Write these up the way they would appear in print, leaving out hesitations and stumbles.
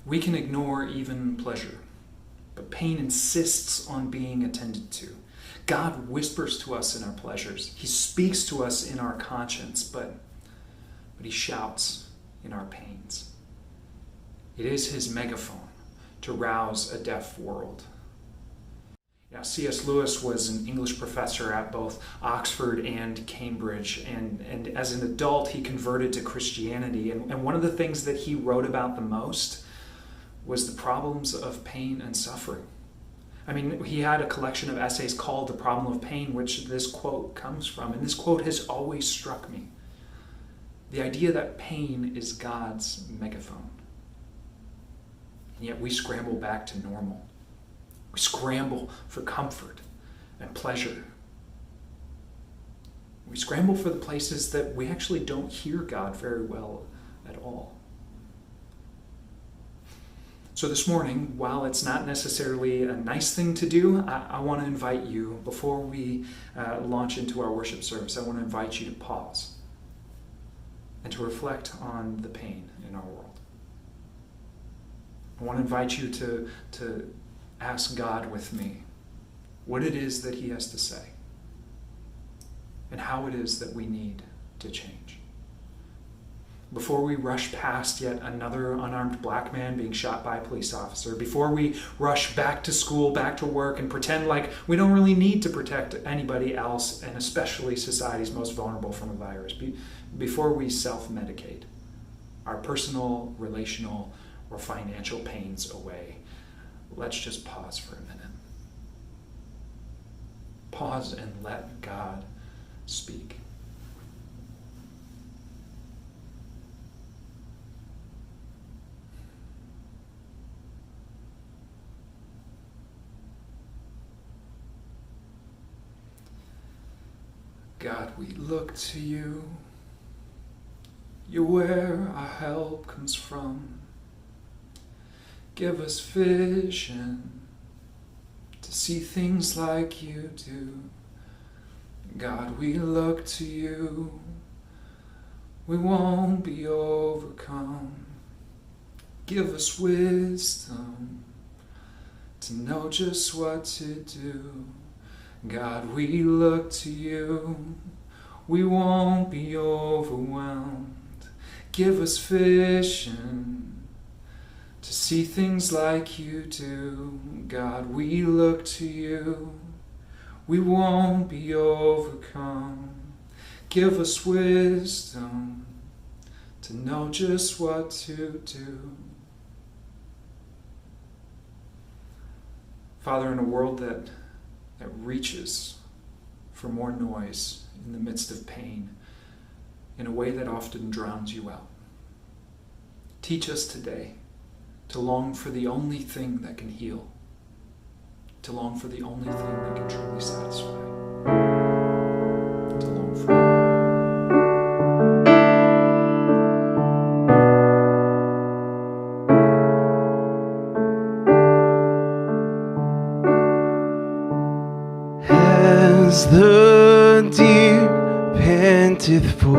We can ignore even pleasure, but pain insists on being attended to. God whispers to us in our pleasures. He speaks to us in our conscience, but he shouts in our pains. It is his megaphone to rouse a deaf world. Now, C.S. Lewis was an English professor at both Oxford and Cambridge, and as an adult he converted to Christianity. And one of the things that he wrote about the most was the problems of pain and suffering. I mean, he had a collection of essays called The Problem of Pain, which this quote comes from, and this quote has always struck me. The idea that pain is God's megaphone. And yet we scramble back to normal. We scramble for comfort and pleasure. We scramble for the places that we actually don't hear God very well at all. So this morning, while it's not necessarily a nice thing to do, I want to invite you, before we launch into our worship service, I want to invite you to pause and to reflect on the pain in our world. I want to invite you to ask God with me what it is that he has to say and how it is that we need to change. Before we rush past yet another unarmed black man being shot by a police officer, before we rush back to school, back to work, and pretend like we don't really need to protect anybody else, and especially society's most vulnerable from a virus, before we self-medicate our personal, relational, or financial pains away, let's just pause for a minute. Pause and let God speak. God, we look to you. You're where our help comes from. Give us vision to see things like you do. God, we look to you. We won't be overcome. Give us wisdom to know just what to do. God, we look to you. We won't be overwhelmed. Give us vision to see things like you do. God, we look to you. We won't be overcome. Give us wisdom to know just what to do. Father, in a world that reaches for more noise in the midst of pain, in a way that often drowns you out, teach us today to long for the only thing that can heal, to long for the only thing that can truly satisfy, to long for you. As the deer panteth for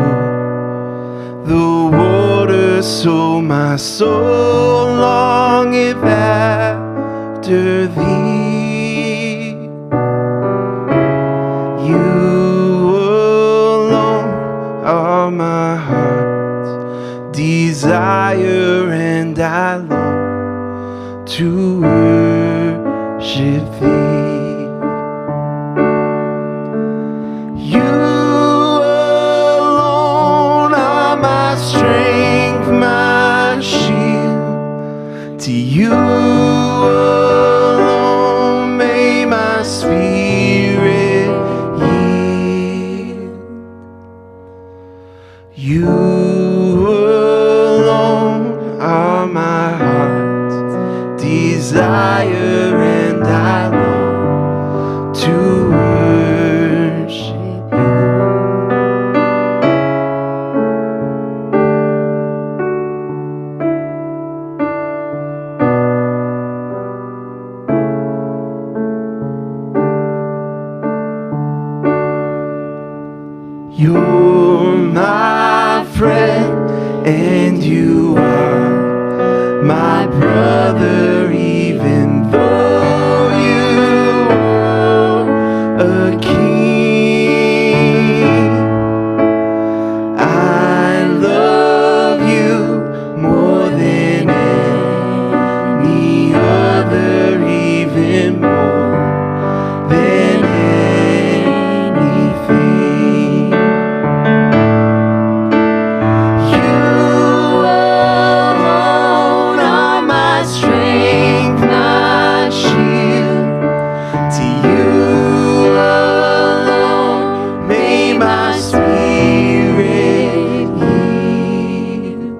the water, so my soul longeth after thee. You alone are my heart's desire, and I long to worship thee. You alone are my strength, my shield. To you alone may my spirit yield. You alone are my heart's desire, and I long to worship. You're my friend, and you are my brother, even though you were a king. I love you more than any other, even more than anything. You alone are my strength, my shield. To you alone may my spirit yield.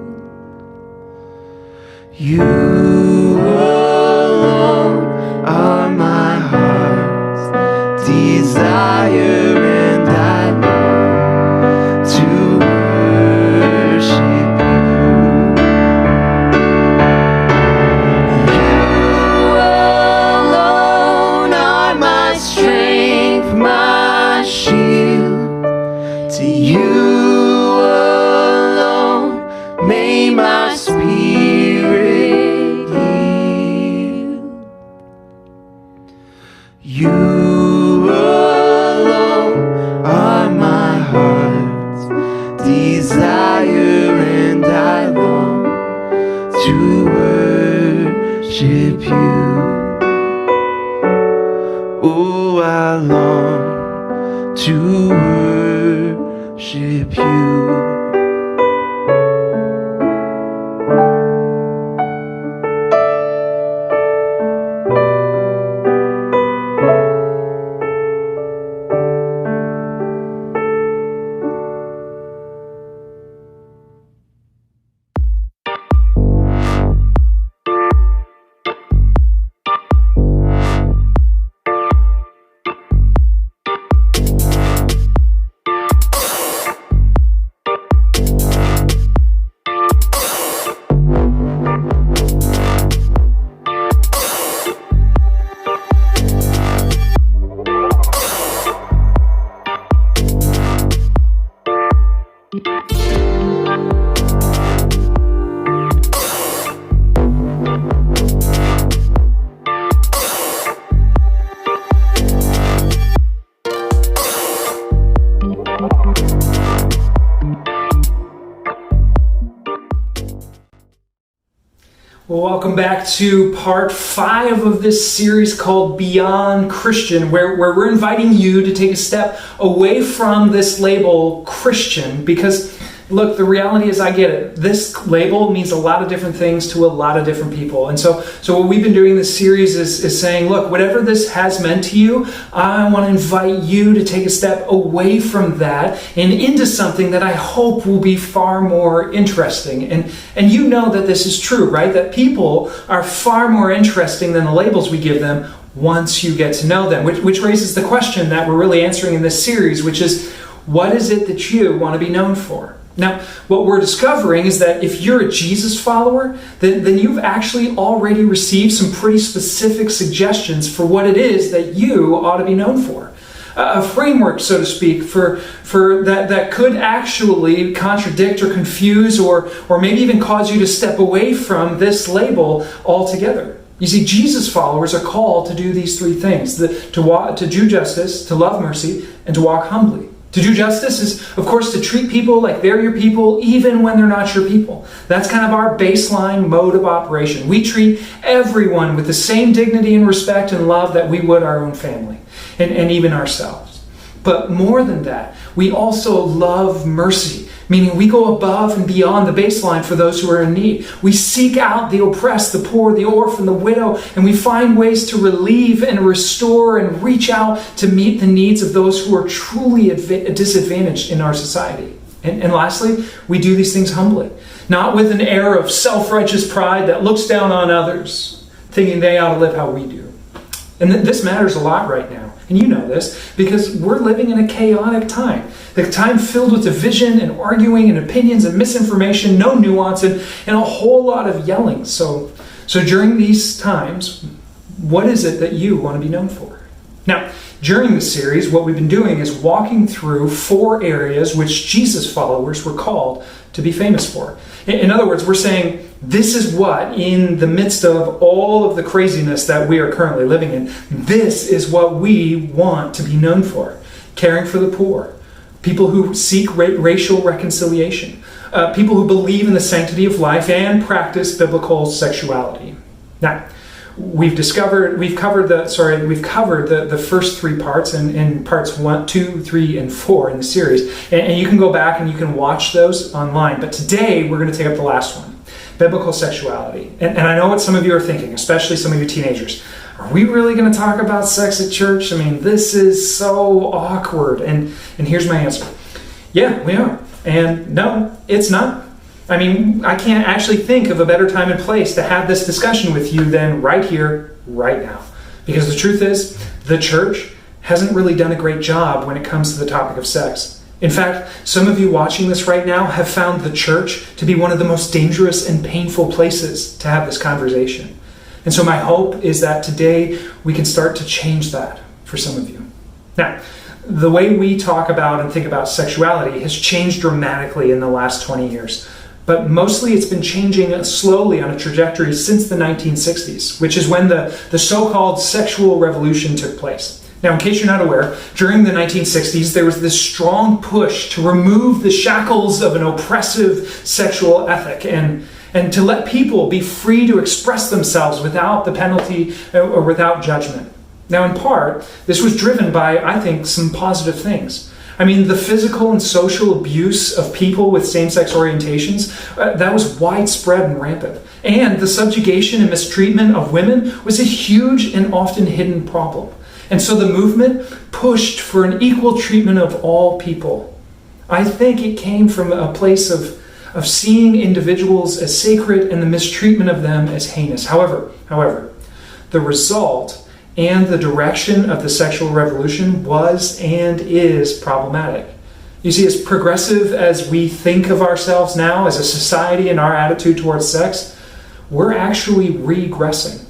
You alone are my heart's desire, and I long to worship you. You alone are my strength, my shield. To you alone may my spirit yield. You alone are my heart's desire, and I long to worship you. Oh, I long to worship you. Well, welcome back to part 5 of this series called Beyond Christian, where we're inviting you to take a step away from this label Christian, because look, the reality is, I get it. This label means a lot of different things to a lot of different people. And so what we've been doing in this series is saying, look, whatever this has meant to you, I want to invite you to take a step away from that and into something that I hope will be far more interesting. And you know that this is true, right? That people are far more interesting than the labels we give them once you get to know them, which raises the question that we're really answering in this series, which is, what is it that you want to be known for? Now, what we're discovering is that if you're a Jesus follower, then you've actually already received some pretty specific suggestions for what it is that you ought to be known for. A framework, so to speak, for that could actually contradict or confuse or maybe even cause you to step away from this label altogether. You see, Jesus followers are called to do these 3 things: to do justice, to love mercy, and to walk humbly. To do justice is, of course, to treat people like they're your people, even when they're not your people. That's kind of our baseline mode of operation. We treat everyone with the same dignity and respect and love that we would our own family, and even ourselves. But more than that, we also love mercy, meaning we go above and beyond the baseline for those who are in need. We seek out the oppressed, the poor, the orphan, the widow, and we find ways to relieve and restore and reach out to meet the needs of those who are truly disadvantaged in our society. And lastly, we do these things humbly, not with an air of self-righteous pride that looks down on others, thinking they ought to live how we do. And this matters a lot right now. And you know this because we're living in a chaotic time. The time filled with division and arguing and opinions and misinformation, no nuance, and a whole lot of yelling. So during these times, what is it that you want to be known for? Now, during the series, what we've been doing is walking through 4 areas which Jesus followers were called to be famous for. In other words, we're saying, This is what, in the midst of all of the craziness that we are currently living in, this is what we want to be known for. Caring for the poor, people who seek racial reconciliation, people who believe in the sanctity of life and practice biblical sexuality. Now, we've covered the first three parts in parts 1, 2, 3, and 4 in the series, and you can go back and you can watch those online. But today we're going to take up the last one. Biblical sexuality. And I know what some of you are thinking, especially some of you teenagers. Are we really going to talk about sex at church? I mean, this is so awkward. And here's my answer. Yeah, we are. And no, it's not. I mean, I can't actually think of a better time and place to have this discussion with you than right here, right now. Because the truth is, the church hasn't really done a great job when it comes to the topic of sex. In fact, some of you watching this right now have found the church to be one of the most dangerous and painful places to have this conversation. And so my hope is that today we can start to change that for some of you. Now, the way we talk about and think about sexuality has changed dramatically in the last 20 years. But mostly it's been changing slowly on a trajectory since the 1960s, which is when the so-called sexual revolution took place. Now, in case you're not aware, during the 1960s, there was this strong push to remove the shackles of an oppressive sexual ethic and to let people be free to express themselves without the penalty or without judgment. Now, in part, this was driven by, I think, some positive things. I mean, the physical and social abuse of people with same-sex orientations, that was widespread and rampant. And the subjugation and mistreatment of women was a huge and often hidden problem. And so the movement pushed for an equal treatment of all people. I think it came from a place of seeing individuals as sacred and the mistreatment of them as heinous. However, the result and the direction of the sexual revolution was and is problematic. You see, as progressive as we think of ourselves now as a society and our attitude towards sex, we're actually regressing.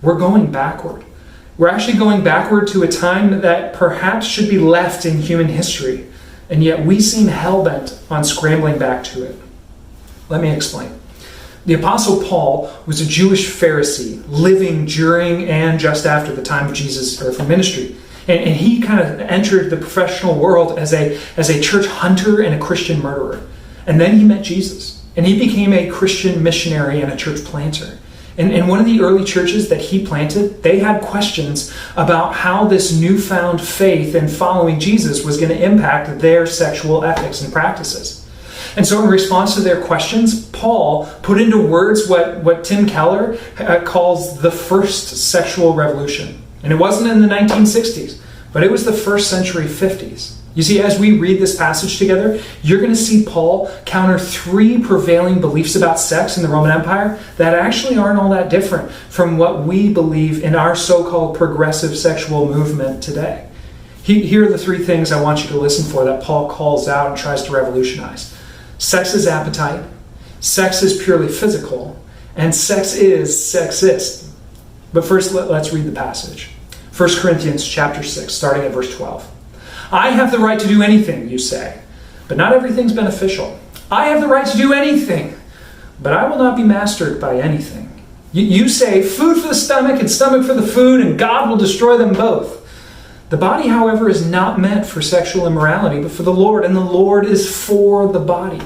We're going backward. We're actually going backward to a time that perhaps should be left in human history, and yet we seem hell-bent on scrambling back to it. Let me explain. The Apostle Paul was a Jewish Pharisee living during and just after the time of Jesus' earthly ministry. And he kind of entered the professional world as a church hunter and a Christian murderer. And then he met Jesus, and he became a Christian missionary and a church planter. And one of the early churches that he planted, they had questions about how this newfound faith in following Jesus was going to impact their sexual ethics and practices. And so in response to their questions, Paul put into words what Tim Keller calls the first sexual revolution. And it wasn't in the 1960s, but it was the first century 50s. You see, as we read this passage together, you're going to see Paul counter 3 prevailing beliefs about sex in the Roman Empire that actually aren't all that different from what we believe in our so-called progressive sexual movement today. Here are the 3 things I want you to listen for that Paul calls out and tries to revolutionize. Sex is appetite, sex is purely physical, and sex is sexist. But first, let's read the passage. 1 Corinthians chapter 6, starting at verse 12. I have the right to do anything, you say, but not everything's beneficial. I have the right to do anything, but I will not be mastered by anything. You say, food for the stomach and stomach for the food, and God will destroy them both. The body, however, is not meant for sexual immorality, but for the Lord, and the Lord is for the body.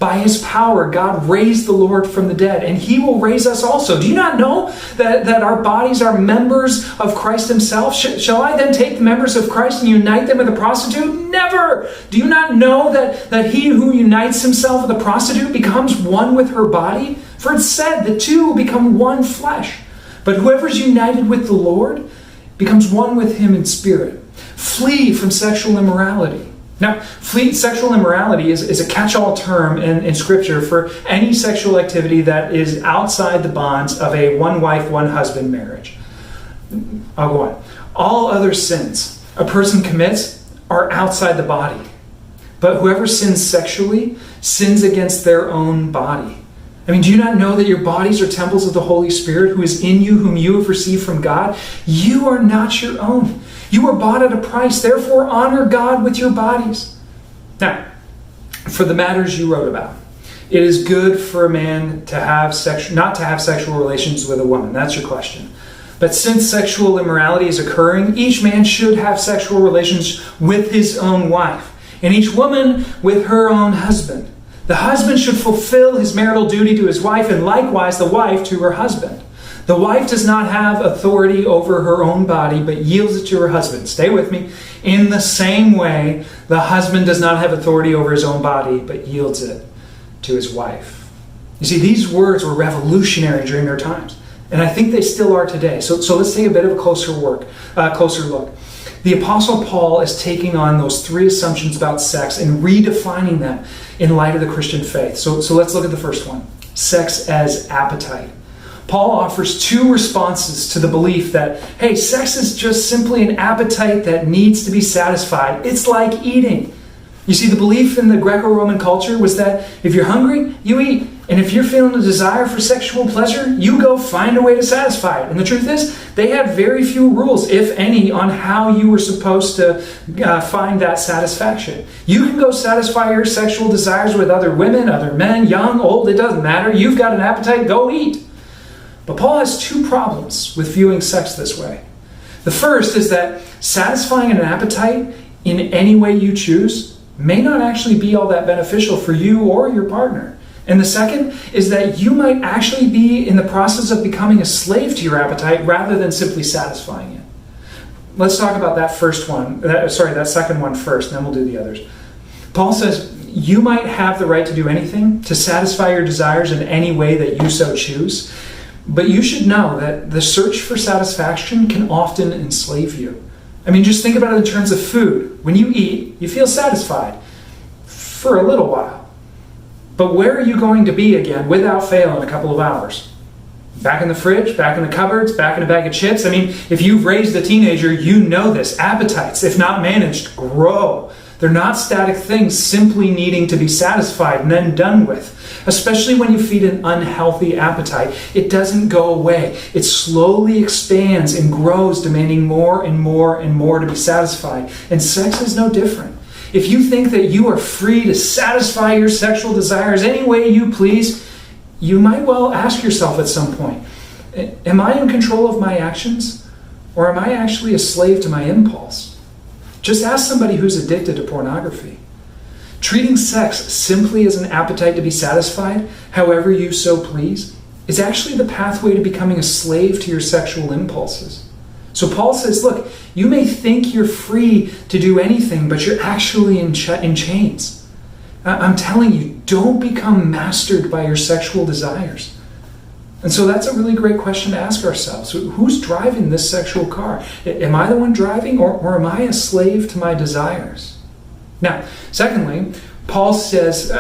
By his power, God raised the Lord from the dead, and he will raise us also. Do you not know that our bodies are members of Christ himself? Shall I then take the members of Christ and unite them with a prostitute? Never! Do you not know that he who unites himself with a prostitute becomes one with her body? For it's said, the two will become one flesh. But whoever is united with the Lord becomes one with him in spirit. Flee from sexual immorality. Now, sexual immorality is a catch-all term in Scripture for any sexual activity that is outside the bonds of a one-wife, one-husband marriage. I'll go on. All other sins a person commits are outside the body. But whoever sins sexually sins against their own body. I mean, do you not know that your bodies are temples of the Holy Spirit who is in you, whom you have received from God? You are not your own. You were bought at a price. Therefore, honor God with your bodies. Now, for the matters you wrote about, it is good for a man to have not to have sexual relations with a woman. That's your question. But since sexual immorality is occurring, each man should have sexual relations with his own wife, and each woman with her own husband. The husband should fulfill his marital duty to his wife, and likewise the wife to her husband. The wife does not have authority over her own body, but yields it to her husband. Stay with me. In the same way, the husband does not have authority over his own body, but yields it to his wife. You see, these words were revolutionary during their times, and I think they still are today. So let's take a bit of a closer look. The Apostle Paul is taking on those three assumptions about sex and redefining them in light of the Christian faith. So let's look at the first one, sex as appetite. Paul offers two responses to the belief that, hey, sex is just simply an appetite that needs to be satisfied. It's like eating. You see, the belief in the Greco-Roman culture was that if you're hungry, you eat. And if you're feeling a desire for sexual pleasure, you go find a way to satisfy it. And the truth is, they had very few rules, if any, on how you were supposed to find that satisfaction. You can go satisfy your sexual desires with other women, other men, young, old, it doesn't matter. You've got an appetite, go eat. But Paul has two problems with viewing sex this way. The first is that satisfying an appetite in any way you choose may not actually be all that beneficial for you or your partner. And the second is that you might actually be in the process of becoming a slave to your appetite rather than simply satisfying it. Let's talk about that second one first, and then we'll do the others. Paul says, you might have the right to do anything, to satisfy your desires in any way that you so choose. But you should know that the search for satisfaction can often enslave you. I mean, just think about it in terms of food. When you eat, you feel satisfied for a little while. But where are you going to be again without fail in a couple of hours? Back in the fridge, back in the cupboards, back in a bag of chips? I mean, if you've raised a teenager, you know this. Appetites, if not managed, grow. They're not static things simply needing to be satisfied and then done with. Especially when you feed an unhealthy appetite, it doesn't go away. It slowly expands and grows, demanding more and more and more to be satisfied. And sex is no different. If you think that you are free to satisfy your sexual desires any way you please, you might well ask yourself at some point, am I in control of my actions? Or am I actually a slave to my impulse? Just ask somebody who's addicted to pornography. Treating sex simply as an appetite to be satisfied, however you so please, is actually the pathway to becoming a slave to your sexual impulses. So Paul says, look, you may think you're free to do anything, but you're actually in chains. I'm telling you, don't become mastered by your sexual desires. And so that's a really great question to ask ourselves. Who's driving this sexual car? Am I the one driving, or am I a slave to my desires? Now, secondly, Paul says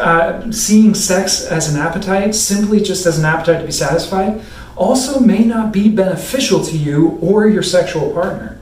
seeing sex as an appetite, simply just as an appetite to be satisfied, also may not be beneficial to you or your sexual partner.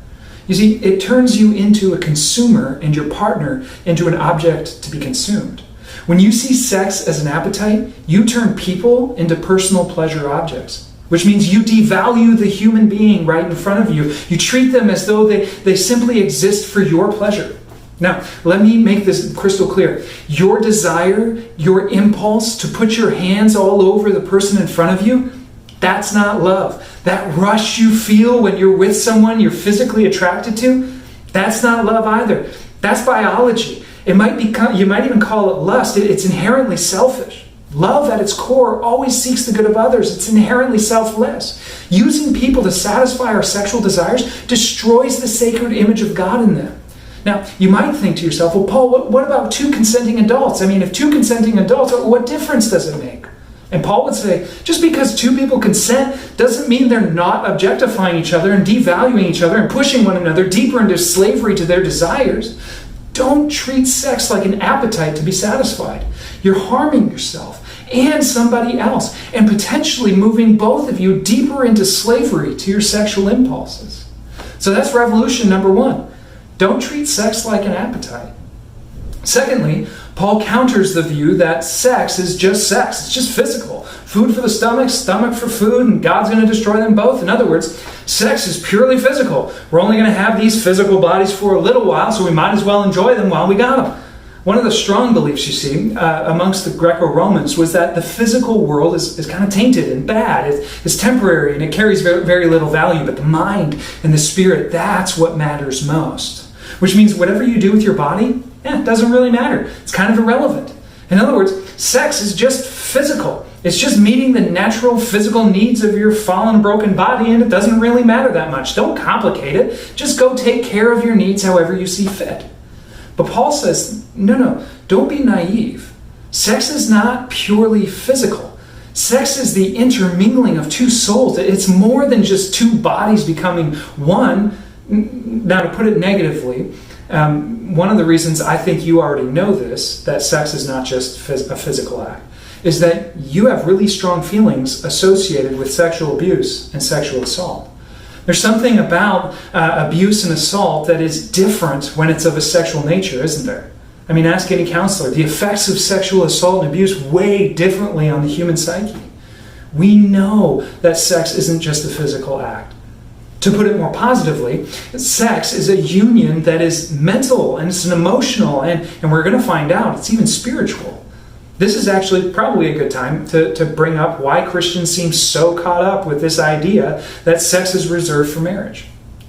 You see, it turns you into a consumer and your partner into an object to be consumed. When you see sex as an appetite, you turn people into personal pleasure objects, which means you devalue the human being right in front of you. You treat them as though they simply exist for your pleasure. Now, let me make this crystal clear. Your desire, your impulse to put your hands all over the person in front of you, that's not love. That rush you feel when you're with someone you're physically attracted to, that's not love either. That's biology. You might even call it lust. It's inherently selfish. Love at its core always seeks the good of others. It's inherently selfless. Using people to satisfy our sexual desires destroys the sacred image of God in them. Now, you might think to yourself, well, Paul, what about two consenting adults? I mean, if two consenting adults, what difference does it make? And Paul would say, just because two people consent doesn't mean they're not objectifying each other and devaluing each other and pushing one another deeper into slavery to their desires. Don't treat sex like an appetite to be satisfied. You're harming yourself and somebody else, and potentially moving both of you deeper into slavery to your sexual impulses. So that's revolution number one. Don't treat sex like an appetite. Secondly, Paul counters the view that sex is just sex. It's just physical. Food for the stomach, stomach for food, and God's going to destroy them both. In other words, sex is purely physical. We're only going to have these physical bodies for a little while, so we might as well enjoy them while we got them. One of the strong beliefs you see amongst the Greco-Romans was that the physical world is kind of tainted and bad. It's temporary and it carries very, very little value, but the mind and the spirit, that's what matters most. Which means whatever you do with your body, it doesn't really matter. It's kind of irrelevant. In other words, sex is just physical. It's just meeting the natural physical needs of your fallen, broken body, and it doesn't really matter that much. Don't complicate it. Just go take care of your needs however you see fit. But Paul says, no, don't be naive. Sex is not purely physical. Sex is the intermingling of two souls. It's more than just two bodies becoming one. Now, to put it negatively, one of the reasons I think you already know this, that sex is not just a physical act, is that you have really strong feelings associated with sexual abuse and sexual assault. There's something about abuse and assault that is different when it's of a sexual nature, isn't there? I mean, ask any counselor. The effects of sexual assault and abuse weigh differently on the human psyche. We know that sex isn't just a physical act. To put it more positively, sex is a union that is mental and it's an emotional, and we're going to find out it's even spiritual. This is actually probably a good time to bring up why Christians seem so caught up with this idea that sex is reserved for marriage.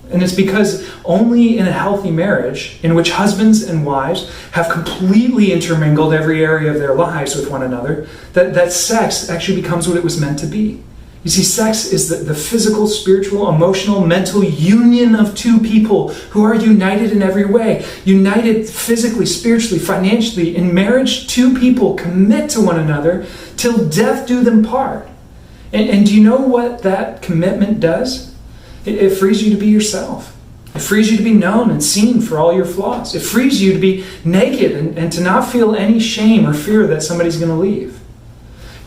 And it's because only in a healthy marriage, in which husbands and wives have completely intermingled every area of their lives with one another, that sex actually becomes what it was meant to be. You see, sex is the physical, spiritual, emotional, mental union of two people who are united in every way. United physically, spiritually, financially. In marriage, two people commit to one another till death do them part. And do you know what that commitment does? It frees you to be yourself. It frees you to be known and seen for all your flaws. It frees you to be naked and to not feel any shame or fear that somebody's going to leave.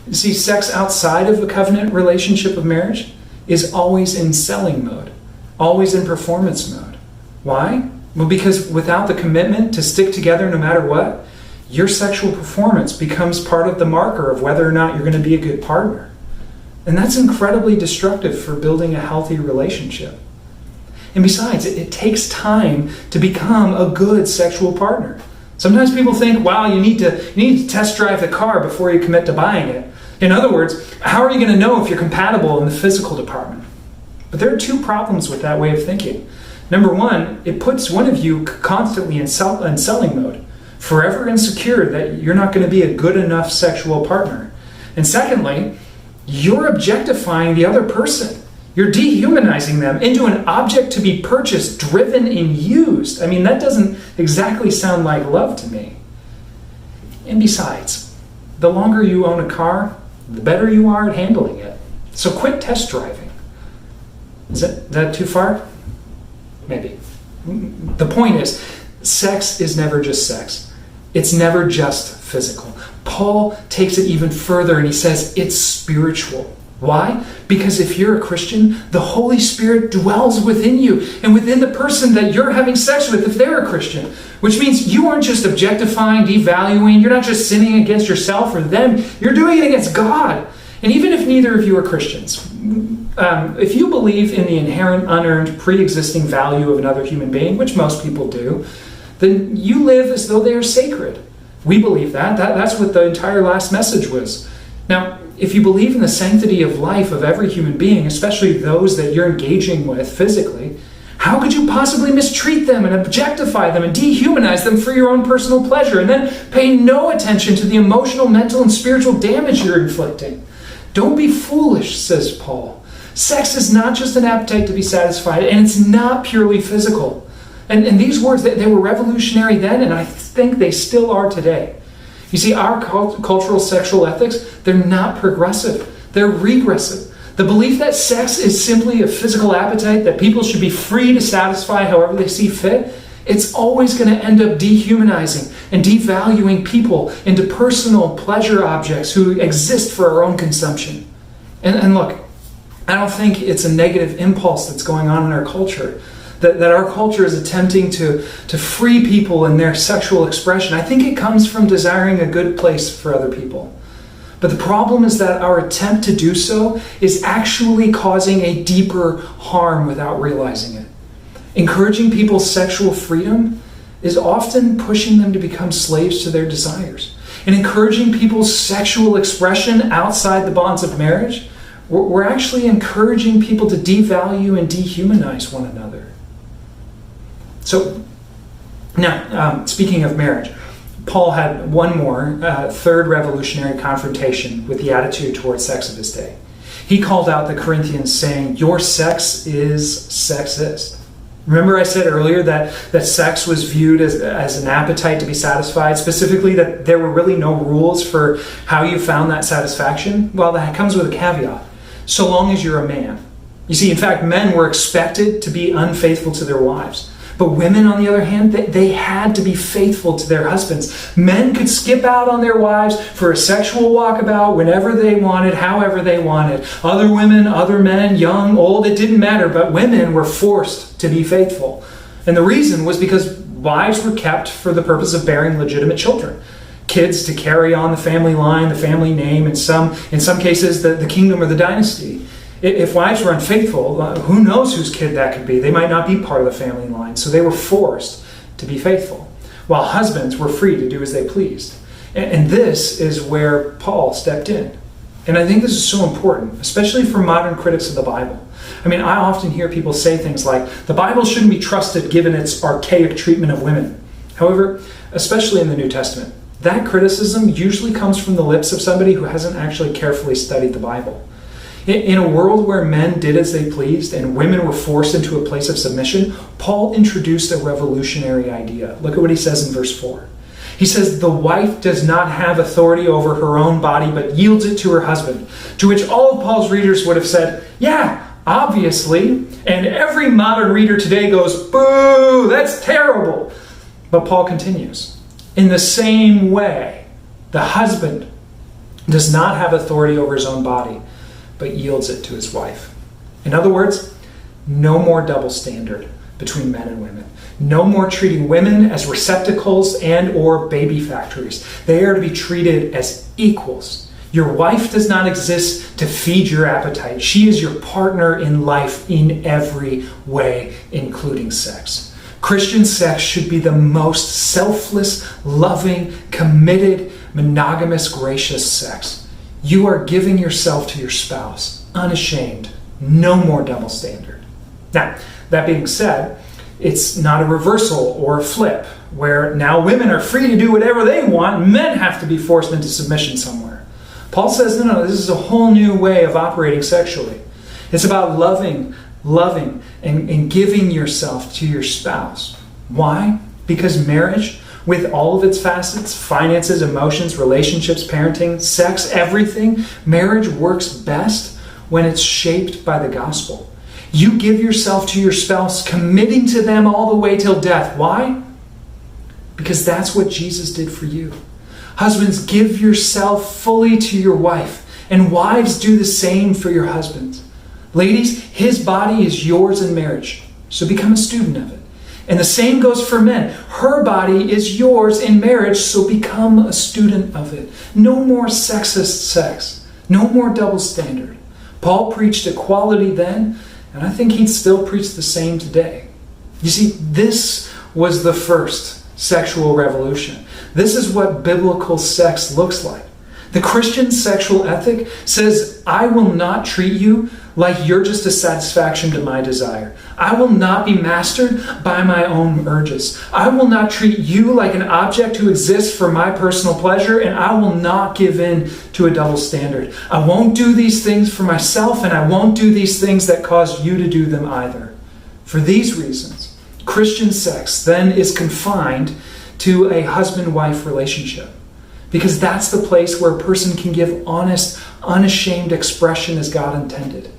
You see, sex outside of a covenant relationship of marriage is always in selling mode, always in performance mode. Why? Well, because without the commitment to stick together no matter what, your sexual performance becomes part of the marker of whether or not you're going to be a good partner. And that's incredibly destructive for building a healthy relationship. And besides, it takes time to become a good sexual partner. Sometimes people think, wow, you need to test drive the car before you commit to buying it. In other words, how are you going to know if you're compatible in the physical department? But there are two problems with that way of thinking. Number one, it puts one of you constantly in selling mode, forever insecure that you're not going to be a good enough sexual partner. And secondly, you're objectifying the other person. You're dehumanizing them into an object to be purchased, driven, and used. I mean, that doesn't exactly sound like love to me. And besides, the longer you own a car, the better you are at handling it. So quit test driving. Is that too far? Maybe. The point is, sex is never just sex. It's never just physical. Paul takes it even further and he says it's spiritual. Why? Because if you're a Christian, the Holy Spirit dwells within you and within the person that you're having sex with if they're a Christian. Which means you aren't just objectifying, devaluing, you're not just sinning against yourself or them, you're doing it against God. And even if neither of you are Christians, if you believe in the inherent, unearned, pre-existing value of another human being, which most people do, then you live as though they are sacred. We believe that. That's what the entire last message was. Now, if you believe in the sanctity of life of every human being, especially those that you're engaging with physically, how could you possibly mistreat them and objectify them and dehumanize them for your own personal pleasure and then pay no attention to the emotional, mental, and spiritual damage you're inflicting? Don't be foolish, says Paul. Sex is not just an appetite to be satisfied, and it's not purely physical. And these words, they were revolutionary then, and I think they still are today. You see, our cultural sexual ethics, they're not progressive. They're regressive. The belief that sex is simply a physical appetite that people should be free to satisfy however they see fit, it's always going to end up dehumanizing and devaluing people into personal pleasure objects who exist for our own consumption. And look, I don't think it's a negative impulse that's going on in our culture. That our culture is attempting to free people in their sexual expression. I think it comes from desiring a good place for other people. But the problem is that our attempt to do so is actually causing a deeper harm without realizing it. Encouraging people's sexual freedom is often pushing them to become slaves to their desires. And encouraging people's sexual expression outside the bonds of marriage, we're actually encouraging people to devalue and dehumanize one another. So, now, speaking of marriage, Paul had one more, third revolutionary confrontation with the attitude towards sex of his day. He called out the Corinthians saying, "Your sex is sexist." Remember I said earlier that sex was viewed as an appetite to be satisfied, specifically that there were really no rules for how you found that satisfaction? Well, that comes with a caveat. So long as you're a man. You see, in fact, men were expected to be unfaithful to their wives. But women, on the other hand, they had to be faithful to their husbands. Men could skip out on their wives for a sexual walkabout whenever they wanted, however they wanted. Other women, other men, young, old, it didn't matter. But women were forced to be faithful. And the reason was because wives were kept for the purpose of bearing legitimate children. Kids to carry on the family line, the family name, in some cases, the kingdom or the dynasty. If wives were unfaithful, who knows whose kid that could be? They might not be part of the family line, so they were forced to be faithful, while husbands were free to do as they pleased. And this is where Paul stepped in. And I think this is so important, especially for modern critics of the Bible. I mean, I often hear people say things like, the Bible shouldn't be trusted given its archaic treatment of women. However, especially in the New Testament, that criticism usually comes from the lips of somebody who hasn't actually carefully studied the Bible. In a world where men did as they pleased and women were forced into a place of submission, Paul introduced a revolutionary idea. Look at what he says in verse 4. He says, "The wife does not have authority over her own body, but yields it to her husband." To which all of Paul's readers would have said, "Yeah, obviously." And every modern reader today goes, "Boo, that's terrible." But Paul continues, "In the same way, the husband does not have authority over his own body, but yields it to his wife." In other words, no more double standard between men and women. No more treating women as receptacles and or baby factories. They are to be treated as equals. Your wife does not exist to feed your appetite. She is your partner in life in every way, including sex. Christian sex should be the most selfless, loving, committed, monogamous, gracious sex. You are giving yourself to your spouse, unashamed, no more double standard. Now, that being said, it's not a reversal or a flip, where now women are free to do whatever they want, and men have to be forced into submission somewhere. Paul says, no, this is a whole new way of operating sexually. It's about loving, and giving yourself to your spouse. Why? Because marriage, with all of its facets, finances, emotions, relationships, parenting, sex, everything, marriage works best when it's shaped by the gospel. You give yourself to your spouse, committing to them all the way till death. Why? Because that's what Jesus did for you. Husbands, give yourself fully to your wife, and wives, do the same for your husbands. Ladies, his body is yours in marriage, so become a student of it. And the same goes for men. Her body is yours in marriage, so become a student of it. No more sexist sex. No more double standard. Paul preached equality then, and I think he'd still preach the same today. You see, this was the first sexual revolution. This is what biblical sex looks like. The Christian sexual ethic says, I will not treat you like you're just a satisfaction to my desire. I will not be mastered by my own urges. I will not treat you like an object who exists for my personal pleasure, and I will not give in to a double standard. I won't do these things for myself, and I won't do these things that cause you to do them either. For these reasons, Christian sex then is confined to a husband-wife relationship, because that's the place where a person can give honest, unashamed expression as God intended.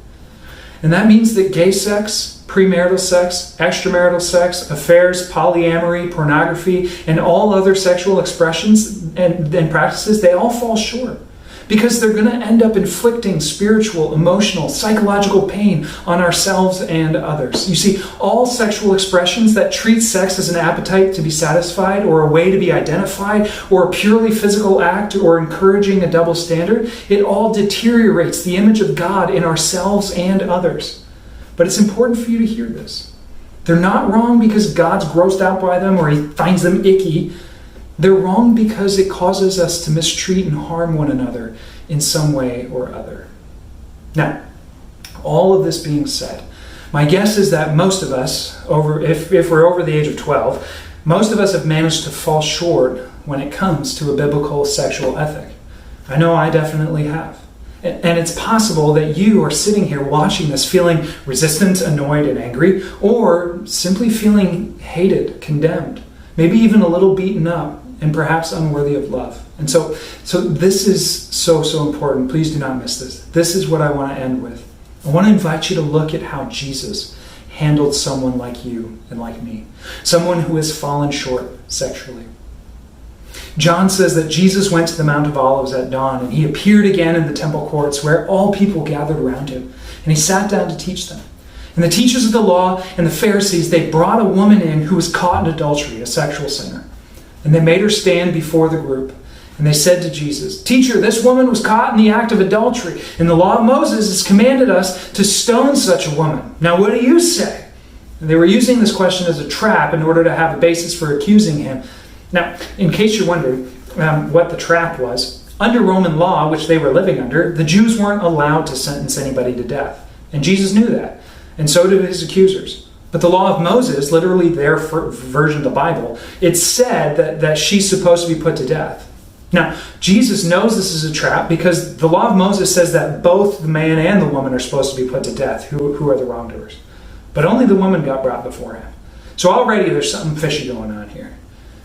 And that means that gay sex, premarital sex, extramarital sex, affairs, polyamory, pornography, and all other sexual expressions and practices, they all fall short. Because they're going to end up inflicting spiritual, emotional, psychological pain on ourselves and others. You see, all sexual expressions that treat sex as an appetite to be satisfied, or a way to be identified, or a purely physical act, or encouraging a double standard, it all deteriorates the image of God in ourselves and others. But it's important for you to hear this. They're not wrong because God's grossed out by them or he finds them icky. They're wrong because it causes us to mistreat and harm one another in some way or other. Now, all of this being said, my guess is that most of us, if we're over the age of 12, most of us have managed to fall short when it comes to a biblical sexual ethic. I know I definitely have. And it's possible that you are sitting here watching this feeling resistant, annoyed, and angry, or simply feeling hated, condemned, maybe even a little beaten up, and perhaps unworthy of love. And so this is so important. Please do not miss this. This is what I want to end with. I want to invite you to look at how Jesus handled someone like you and like me, someone who has fallen short sexually. John says that Jesus went to the Mount of Olives at dawn, and he appeared again in the temple courts where all people gathered around him, and he sat down to teach them. And the teachers of the law and the Pharisees, they brought a woman in who was caught in adultery, a sexual sinner. And they made her stand before the group. And they said to Jesus, "Teacher, this woman was caught in the act of adultery, and the law of Moses has commanded us to stone such a woman. Now what do you say?" And they were using this question as a trap in order to have a basis for accusing him. Now, in case you're wondering what the trap was, under Roman law, which they were living under, the Jews weren't allowed to sentence anybody to death. And Jesus knew that, and so did his accusers. But the law of Moses, literally their version of the Bible, it said that she's supposed to be put to death. Now, Jesus knows this is a trap because the law of Moses says that both the man and the woman are supposed to be put to death, who are the wrongdoers. But only the woman got brought before him. So already there's something fishy going on here.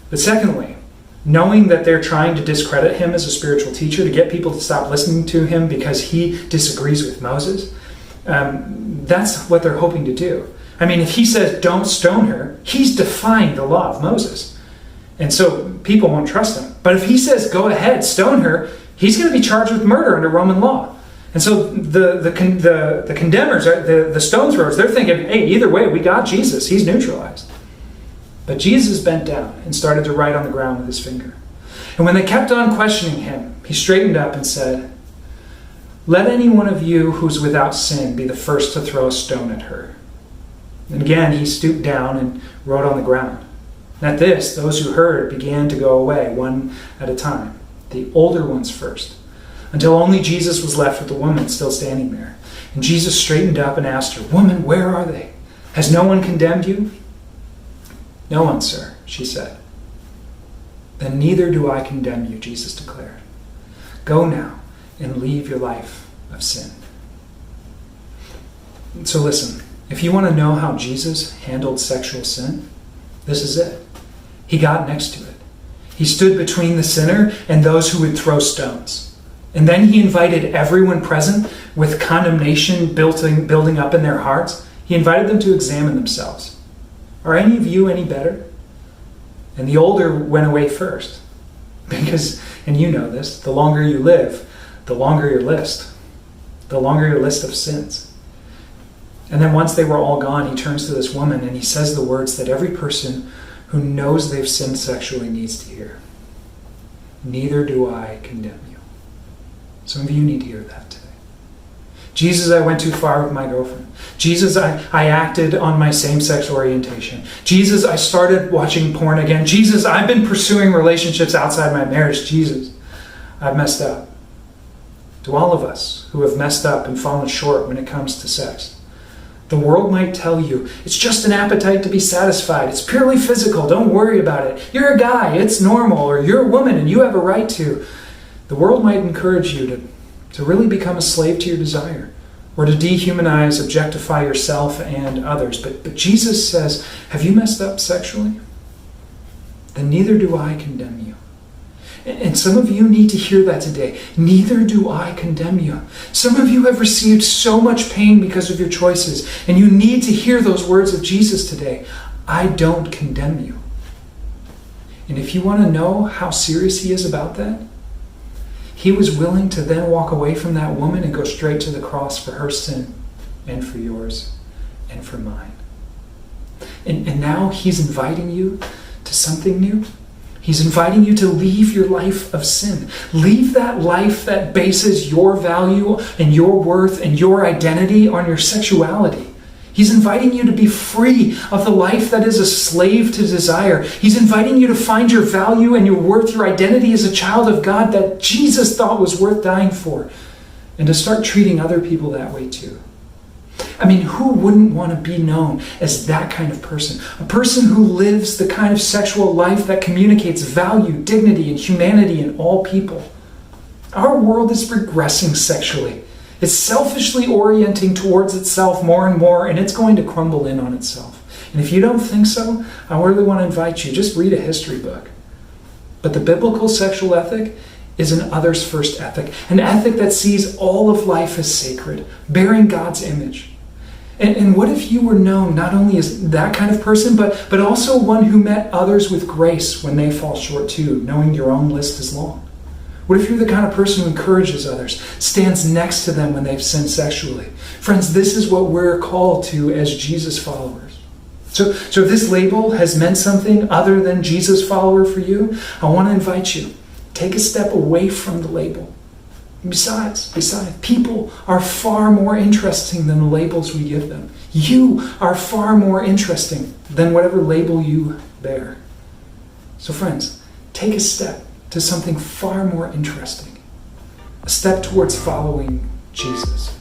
But secondly, knowing that they're trying to discredit him as a spiritual teacher, to get people to stop listening to him because he disagrees with Moses, that's what they're hoping to do. I mean, if he says, "Don't stone her," he's defying the law of Moses. And so people won't trust him. But if he says, "Go ahead, stone her," he's going to be charged with murder under Roman law. And so the condemners, the stone throwers, they're thinking, "Hey, either way, we got Jesus. He's neutralized." But Jesus bent down and started to write on the ground with his finger. And when they kept on questioning him, he straightened up and said, "Let any one of you who's without sin be the first to throw a stone at her." And again, he stooped down and wrote on the ground. And at this, those who heard began to go away, one at a time, the older ones first, until only Jesus was left with the woman still standing there. And Jesus straightened up and asked her, "Woman, where are they? Has no one condemned you?" "No one, sir," she said. "Then neither do I condemn you," Jesus declared. "Go now and leave your life of sin." So listen, if you want to know how Jesus handled sexual sin, this is it. He got next to it. He stood between the sinner and those who would throw stones. And then he invited everyone present with condemnation building up in their hearts. He invited them to examine themselves. Are any of you any better? And the older went away first. Because, and you know this, the longer you live, the longer your list. The longer your list of sins. And then once they were all gone, he turns to this woman and he says the words that every person who knows they've sinned sexually needs to hear. "Neither do I condemn you." Some of you need to hear that today. "Jesus, I went too far with my girlfriend. Jesus, I acted on my same-sex orientation. Jesus, I started watching porn again. Jesus, I've been pursuing relationships outside my marriage. Jesus, I've messed up." To all of us who have messed up and fallen short when it comes to sex, the world might tell you, "It's just an appetite to be satisfied. It's purely physical. Don't worry about it. You're a guy. It's normal." Or "You're a woman and you have a right to." The world might encourage you to really become a slave to your desire, or to dehumanize, objectify yourself and others. But Jesus says, have you messed up sexually? Then neither do I condemn you. And some of you need to hear that today. Neither do I condemn you. Some of you have received so much pain because of your choices, and you need to hear those words of Jesus today. I don't condemn you. And if you want to know how serious he is about that, he was willing to then walk away from that woman and go straight to the cross for her sin and for yours and for mine. And now he's inviting you to something new. He's inviting you to leave your life of sin. Leave that life that bases your value and your worth and your identity on your sexuality. He's inviting you to be free of the life that is a slave to desire. He's inviting you to find your value and your worth, your identity as a child of God that Jesus thought was worth dying for, and to start treating other people that way too. I mean, who wouldn't want to be known as that kind of person? A person who lives the kind of sexual life that communicates value, dignity, and humanity in all people. Our world is regressing sexually. It's selfishly orienting towards itself more and more, and it's going to crumble in on itself. And if you don't think so, I really want to invite you, just read a history book. But the biblical sexual ethic is an others first ethic, an ethic that sees all of life as sacred, bearing God's image. And what if you were known not only as that kind of person, but also one who met others with grace when they fall short too, knowing your own list is long? What if you're the kind of person who encourages others, stands next to them when they've sinned sexually? Friends, this is what we're called to as Jesus followers. So if this label has meant something other than Jesus follower for you, I want to invite you, take a step away from the label. Besides, people are far more interesting than the labels we give them. You are far more interesting than whatever label you bear. So friends, take a step to something far more interesting. A step towards following Jesus.